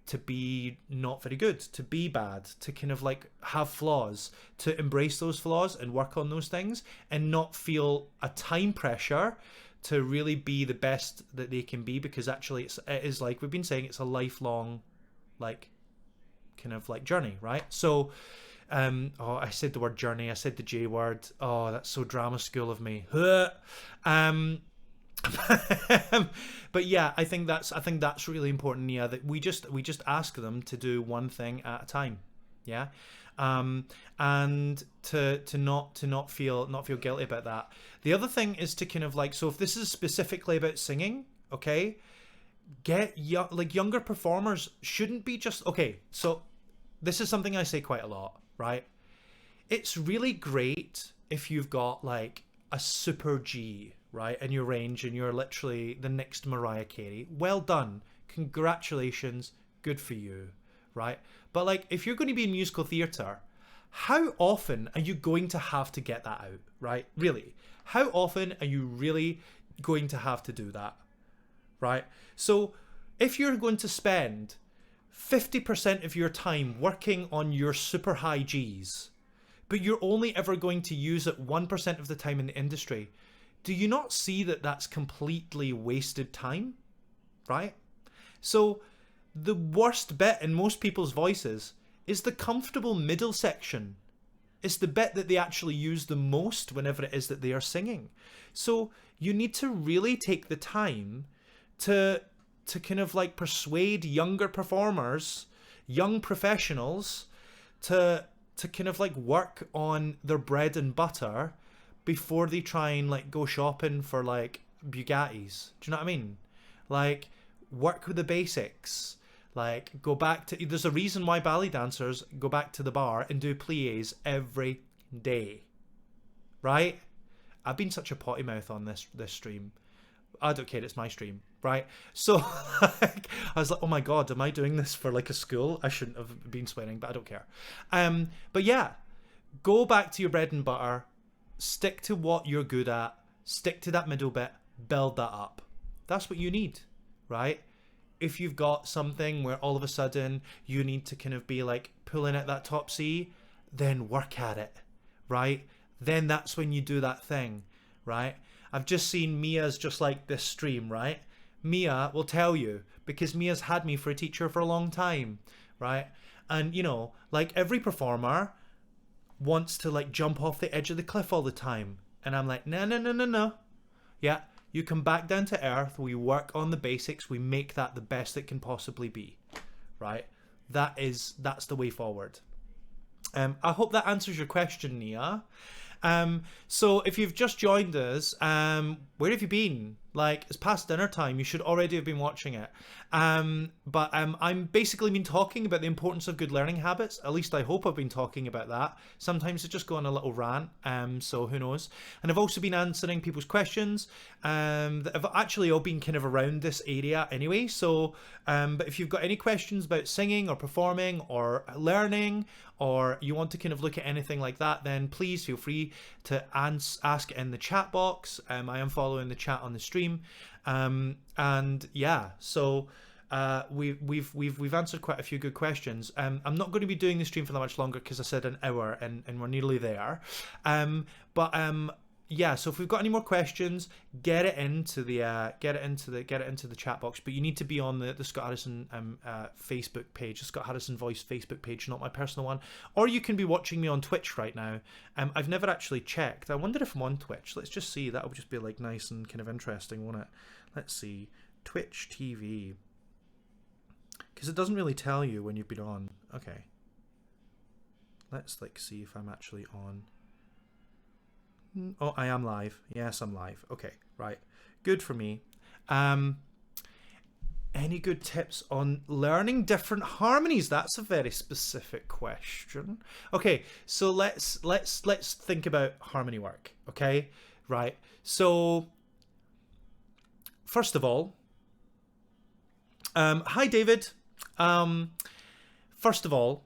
to be not very good, to be bad, to kind of like have flaws, to embrace those flaws and work on those things and not feel a time pressure to really be the best that they can be, because actually it is like we've been saying, it's a lifelong like kind of like journey, right? So I said the word journey, I said the J word. Oh, that's so drama school of me. But yeah, I think that's really important. Yeah, that we just ask them to do one thing at a time. Yeah, and to not feel guilty about that. The other thing is to kind of like, so if this is specifically about singing, okay, younger performers shouldn't be just okay. So this is something I say quite a lot, right? It's really great if you've got like a super G, right, in your range and you're literally the next Mariah Carey. Well done. Congratulations. Good for you, right? But like, if you're going to be in musical theatre, how often are you going to have to get that out, right? Really? How often are you really going to have to do that, right? So if you're going to spend 50% of your time working on your super high Gs, but you're only ever going to use it 1% of the time in the industry, do you not see that that's completely wasted time, right? So the worst bit in most people's voices is the comfortable middle section. It's the bit that they actually use the most whenever it is that they are singing. So you need to really take the time to kind of like persuade younger performers, young professionals to kind of like work on their bread and butter before they try and like go shopping for like Bugattis. Do you know what I mean? Like, work with the basics. Like, go back to, there's a reason why ballet dancers go back to the bar and do pliés every day, right? I've been such a potty mouth on this stream. I don't care, it's my stream, right? So like, I was like, oh my god, am I doing this for like a school? I shouldn't have been swearing, but I don't care. But yeah, go back to your bread and butter, stick to what you're good at, stick to that middle bit, build that up. That's what you need, right? If you've got something where all of a sudden you need to kind of be like pulling at that top C, then work at it, right? Then that's when you do that thing, right? I've just seen Mia's just like this stream, right? Mia will tell you, because Mia's had me for a teacher for a long time, right? And you know, like every performer wants to like jump off the edge of the cliff all the time. And I'm like, no. Yeah, you come back down to earth, we work on the basics, we make that the best it can possibly be, right? That's the way forward. I hope that answers your question, Nia. So if you've just joined us, where have you been? Like, it's past dinner time. You should already have been watching it. But I'm basically been talking about the importance of good learning habits. At least I hope I've been talking about that. Sometimes I just go on a little rant. So who knows? And I've also been answering people's questions that have actually all been kind of around this area anyway. So, but if you've got any questions about singing or performing or learning, or you want to kind of look at anything like that, then please feel free to ask in the chat box. I am following the chat on the stream. And yeah, so we've answered quite a few good questions. I'm not going to be doing the stream for that much longer because I said an hour and we're nearly there. Yeah, so if we've got any more questions, get it into the chat box. But you need to be on the Scott Harrison Facebook page, the Scott Harrison Voice Facebook page, not my personal one. Or you can be watching me on Twitch right now. I've never actually checked. I wonder if I'm on Twitch. Let's just see. That would just be like nice and kind of interesting, won't it? Let's see, Twitch TV, because it doesn't really tell you when you've been on. Okay, let's like see if I'm actually on. Oh, I am live. Yes, I'm live. Okay, right. Good for me. Any good tips on learning different harmonies? That's a very specific question. Okay, so let's think about harmony work. Okay, right. So first of all, hi David. First of all,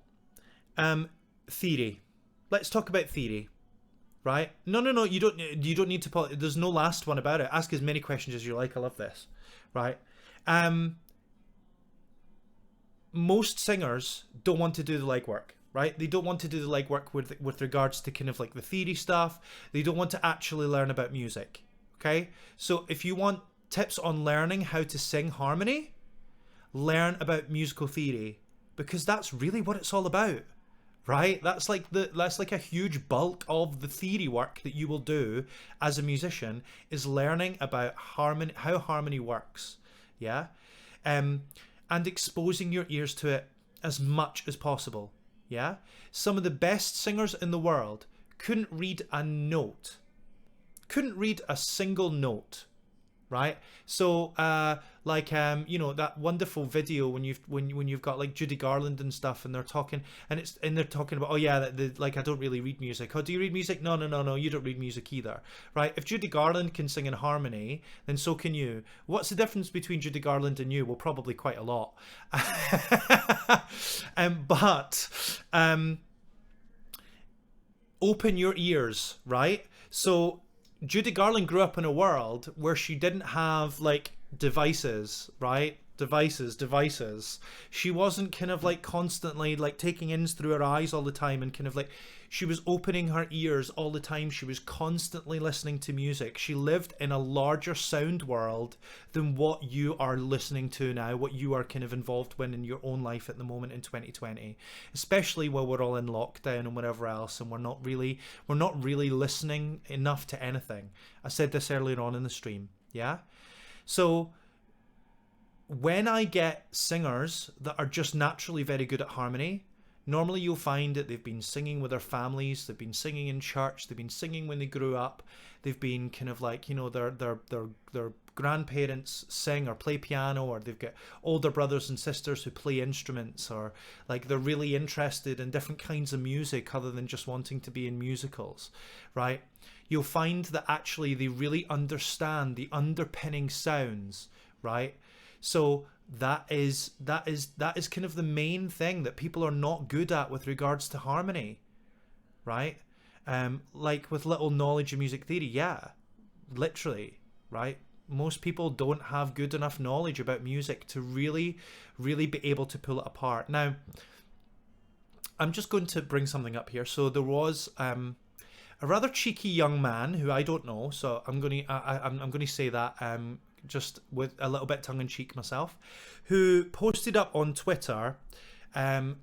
theory. Let's talk about theory. Right? No. You don't need to. There's no last one about it. Ask as many questions as you like. I love this. Right? Most singers don't want to do the legwork. Right? They don't want to do the legwork with regards to kind of like the theory stuff. They don't want to actually learn about music. Okay? So if you want tips on learning how to sing harmony, learn about musical theory, because that's really what it's all about. Right? That's like a huge bulk of the theory work that you will do as a musician, is learning about harmony, how harmony works. Yeah? And exposing your ears to it as much as possible. Yeah? Some of the best singers in the world couldn't read a note. Couldn't read a single note. Right? So you know, that wonderful video when you've got like Judy Garland and stuff, and they're talking about, oh yeah, like, I don't really read music. Oh, do you read music? No, you don't read music either. Right? If Judy Garland can sing in harmony, then so can you. What's the difference between Judy Garland and you? Well, probably quite a lot. Open your ears, right? So Judy Garland grew up in a world where she didn't have like devices, right? Devices. She wasn't kind of like constantly like taking ins through her eyes all the time, and kind of like, she was opening her ears all the time. She was constantly listening to music. She lived in a larger sound world than what you are listening to now, what you are kind of involved in your own life at the moment in 2020, especially while we're all in lockdown and whatever else, and we're not really listening enough to anything. I said this earlier on in the stream. Yeah. So when I get singers that are just naturally very good at harmony, Normally you'll find that they've been singing with their families, they've been singing in church, they've been singing when they grew up, they've been kind of like, you know, their grandparents sing or play piano, or they've got older brothers and sisters who play instruments, or like they're really interested in different kinds of music other than just wanting to be in musicals, right? You'll find that actually they really understand the underpinning sounds, right? So that is kind of the main thing that people are not good at with regards to harmony, right? Like with little knowledge of music theory, yeah, literally, right? Most people don't have good enough knowledge about music to really be able to pull it apart. Now, I'm just going to bring something up here. So there was a rather cheeky young man who I don't know, so I'm going to say that just with a little bit tongue-in-cheek myself, who posted up on Twitter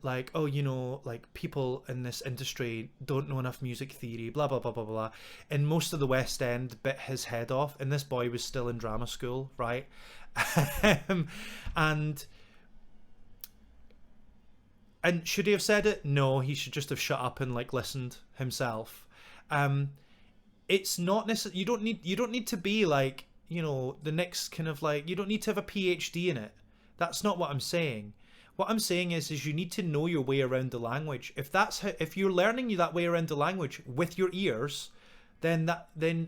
like, oh, you know, like people in this industry don't know enough music theory, blah blah blah blah blah, and most of the West End bit his head off, and this boy was still in drama school, right? and should he have said it? No, he should just have shut up and like listened himself. It's not necessary. You don't need to be like, you know, the next kind of like, you don't need to have a PhD in it. That's not what I'm saying. What I'm saying is you need to know your way around the language. If you're learning that way around the language with your ears, then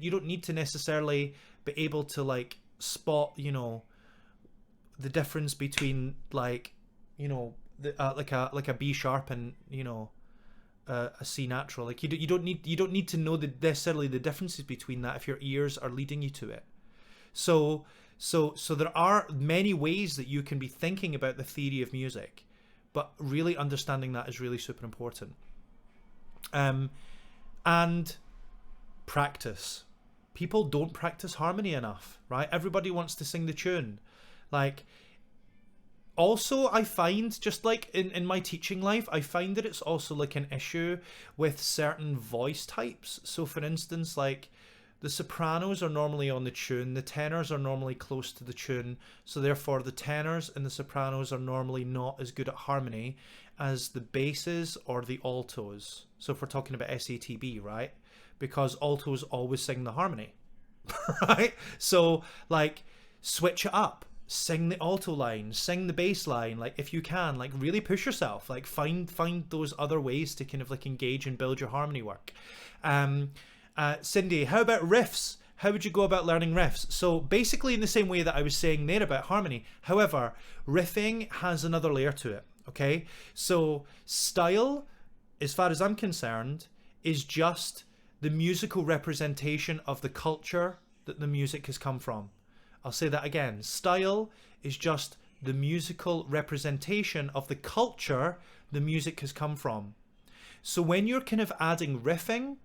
you don't need to necessarily be able to like spot, you know, the difference between like, you know, like a B sharp and, you know, a C natural. Like you don't need to know necessarily the differences between that if your ears are leading you to it. So there are many ways that you can be thinking about the theory of music, but really understanding that is really super important. And practice. People don't practice harmony enough, right? Everybody wants to sing the tune. Like, also, I find, just like in my teaching life, I find that it's also like an issue with certain voice types. So for instance, like, the sopranos are normally on the tune, the tenors are normally close to the tune, so therefore the tenors and the sopranos are normally not as good at harmony as the basses or the altos. So if we're talking about SATB, right? Because altos always sing the harmony, right? So like, switch it up. Sing the alto line, sing the bass line, like if you can, like really push yourself, like find those other ways to kind of like engage and build your harmony work. Cindy, how about riffs? How would you go about learning riffs? So basically in the same way that I was saying there about harmony. However, riffing has another layer to it, okay? So style, as far as I'm concerned, is just the musical representation of the culture that the music has come from. I'll say that again. Style is just the musical representation of the culture the music has come from. So when you're kind of adding riffing,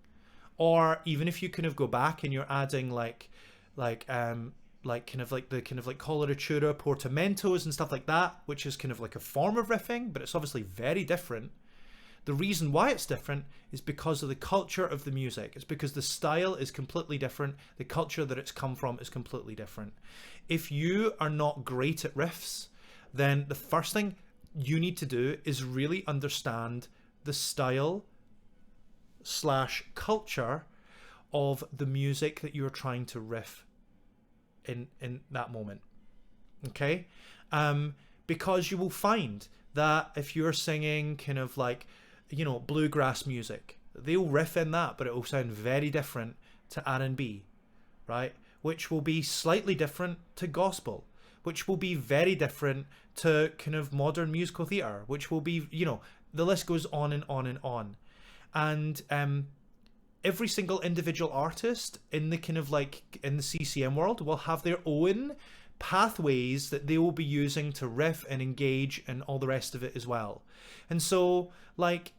or even if you kind of go back and you're adding like kind of like the kind of like coloratura, portamentos and stuff like that, which is kind of like a form of riffing, but it's obviously very different. The reason why it's different is because of the culture of the music. It's because the style is completely different. The culture that it's come from is completely different. If you are not great at riffs, then the first thing you need to do is really understand the style / culture of the music that you're trying to riff in that moment. Okay? Because you will find that if you're singing kind of like, you know, bluegrass music, they'll riff in that, but it will sound very different to R&B, right? Which will be slightly different to gospel, which will be very different to kind of modern musical theatre, which will be, you know, the list goes on and on and on. And every single individual artist in the kind of like in the CCM world will have their own pathways that they will be using to riff and engage and all the rest of it as well. And so like,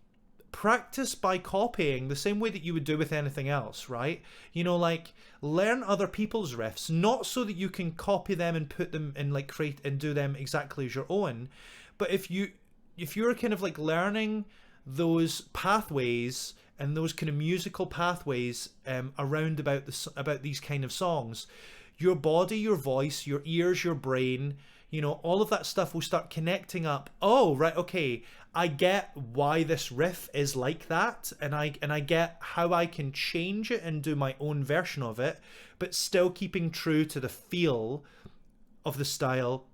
practice by copying the same way that you would do with anything else, right? You know, like learn other people's riffs, not so that you can copy them and put them in like create and do them exactly as your own, but if you're kind of like learning those pathways and those kind of musical pathways around about these kind of songs, your body, your voice, your ears, your brain, you know, all of that stuff will start connecting up. Oh, right, okay, I get why this riff is like that, and I get how I can change it and do my own version of it, but still keeping true to the feel of the style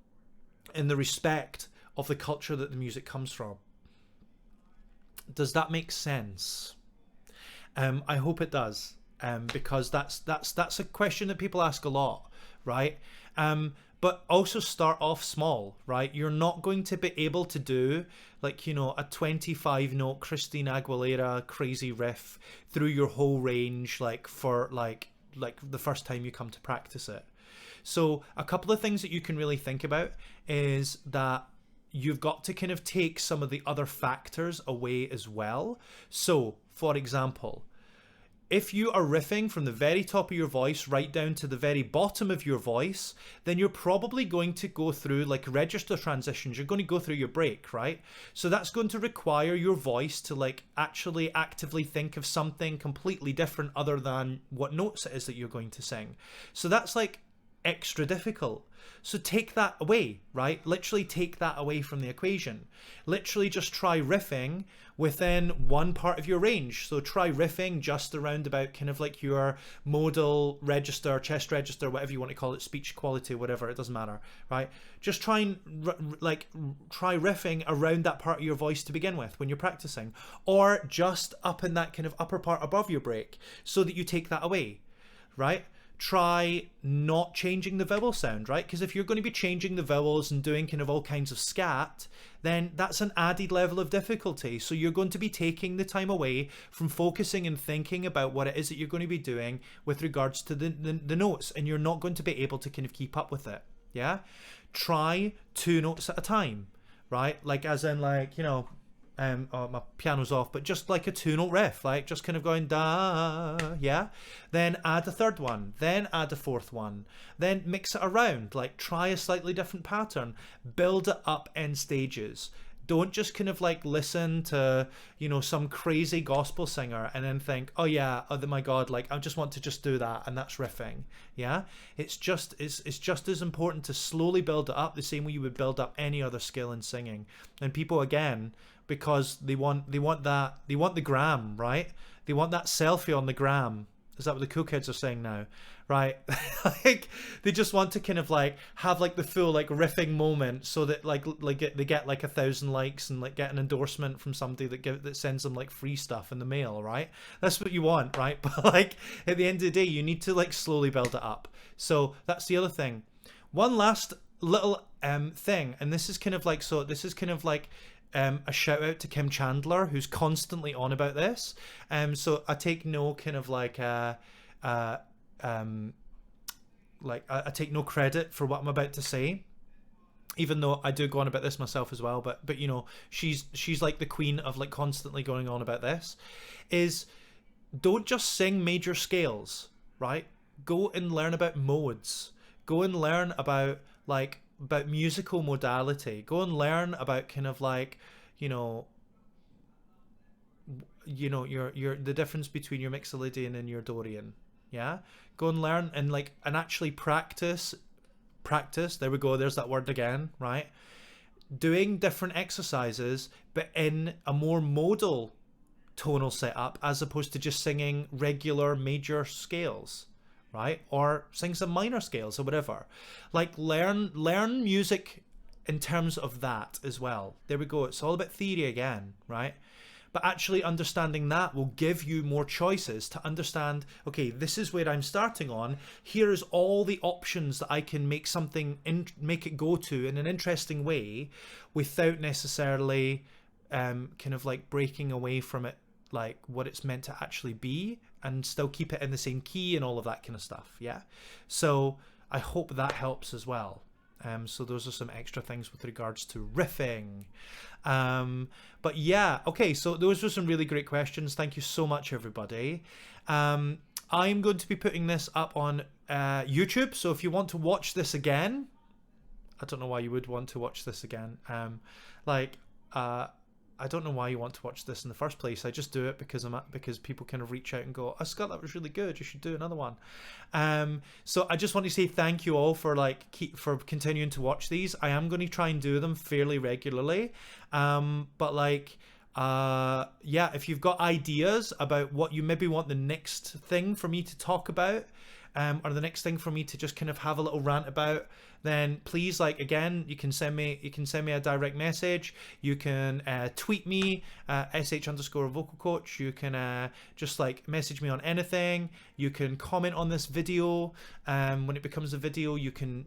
and the respect of the culture that the music comes from. Does that make sense? I hope it does, because that's a question that people ask a lot, right? But also start off small, right? You're not going to be able to do like, you know, a 25 note Christina Aguilera crazy riff through your whole range, like for like the first time you come to practice it. So a couple of things that you can really think about is that you've got to kind of take some of the other factors away as well. So, for example, if you are riffing from the very top of your voice right down to the very bottom of your voice, then you're probably going to go through like register transitions. You're going to go through your break, right? So that's going to require your voice to like actually actively think of something completely different other than what notes it is that you're going to sing. So that's like extra difficult. So take that away, right? Literally take that away from the equation. Literally just try riffing within one part of your range. So try riffing just around about kind of like your modal register, chest register, whatever you want to call it, speech quality, whatever, it doesn't matter, right? Just try and try riffing around that part of your voice to begin with when you're practicing, or just up in that kind of upper part above your break so that you take that away, right? Try not changing the vowel sound, right? Because if you're going to be changing the vowels and doing kind of all kinds of scat, then that's an added level of difficulty. So you're going to be taking the time away from focusing and thinking about what it is that you're going to be doing with regards to the notes, and you're not going to be able to kind of keep up with it. Yeah? Try 2 notes at a time, right? Like as in like, you know, oh, my piano's off, but just like a 2-note riff, like just kind of going da, yeah, then add a third one, then add a fourth one, then mix it around, like try a slightly different pattern, build it up in stages. Don't just kind of like listen to, you know, some crazy gospel singer and then think, oh yeah, oh my god, like I just want to just do that and that's riffing. Yeah, it's just as important to slowly build it up the same way you would build up any other skill in singing. And people, again, because they want the gram, right? They want that selfie on the gram. Is that what the cool kids are saying now? Right? Like they just want to kind of like have like the full like riffing moment so that like they get like 1,000 likes and like get an endorsement from somebody that sends them like free stuff in the mail, right? That's what you want, right? But like at the end of the day, you need to like slowly build it up. So that's the other thing. One last little thing, and this is kind of like a shout out to Kim Chandler, who's constantly on about this. So I take no kind of I take no credit for what I'm about to say, even though I do go on about this myself as well. But you know, she's like the queen of like constantly going on about this. Is don't just sing major scales, right? Go and learn about modes. Go and learn about musical modality. Go and learn about kind of like, you know your the difference between your Mixolydian and your Dorian. Yeah, go and learn and actually practice. There we go, there's that word again, right? Doing different exercises but in a more modal tonal setup as opposed to just singing regular major scales, right? Or sing some minor scales or whatever. Like learn music in terms of that as well. There we go. It's all about theory again, right? But actually understanding that will give you more choices to understand, okay, this is where I'm starting on. Here's all the options that I can make make it go to in an interesting way without necessarily kind of like breaking away from it, like what it's meant to actually be, and still keep it in the same key and all of that kind of stuff. Yeah. So I hope that helps as well. So those are some extra things with regards to riffing. But yeah, okay, so those were some really great questions. Thank you so much, everybody. I'm going to be putting this up on YouTube, so if you want to watch this again, I don't know why you would want to watch this again. I don't know why you want to watch this in the first place. I just do it because because people kind of reach out and go, "Oh, Scott, that was really good. You should do another one." So I just want to say thank you all for for continuing to watch these. I am going to try and do them fairly regularly, but yeah, if you've got ideas about what you maybe want the next thing for me to talk about, or the next thing for me to just kind of have a little rant about, then please, again, you can send me a direct message. You can tweet me sh_vocal coach. You can just message me on anything. You can comment on this video when it becomes a video. You can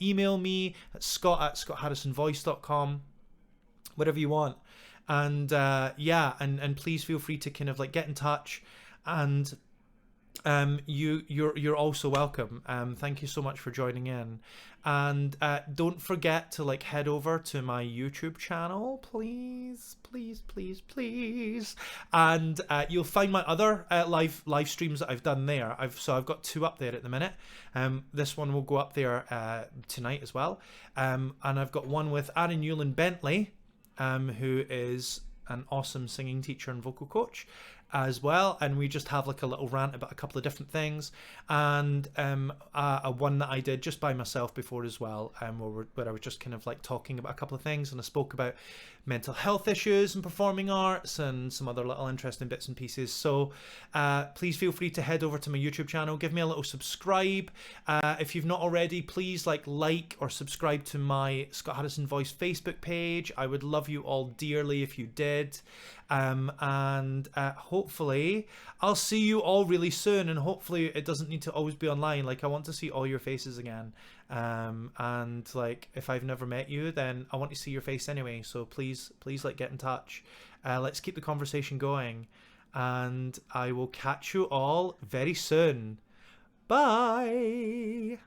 email me at scott@scottharrisonvoice.com, whatever you want. And yeah, and please feel free to kind of get in touch. And you're also welcome. Thank you so much for joining in. And don't forget to head over to my YouTube channel, please. And you'll find my other live streams that I've done there. I've got 2 up there at the minute. This one will go up there tonight as well. And I've got one with Aaron Newland Bentley, who is an awesome singing teacher and vocal coach as well, and we just have a little rant about a couple of different things, and a one that I did just by myself before as well, where I was just kind of talking about a couple of things, and I spoke about mental health issues and performing arts and some other little interesting bits and pieces. So please feel free to head over to my YouTube channel, give me a little subscribe. If you've not already, please like or subscribe to my Scott Harrison Voice Facebook page. I would love you all dearly if you did. And hopefully I'll see you all really soon, and hopefully it doesn't need to always be online. I want to see all your faces again, and if I've never met you, then I want to see your face anyway. So please get in touch. Let's keep the conversation going, and I will catch you all very soon. Bye.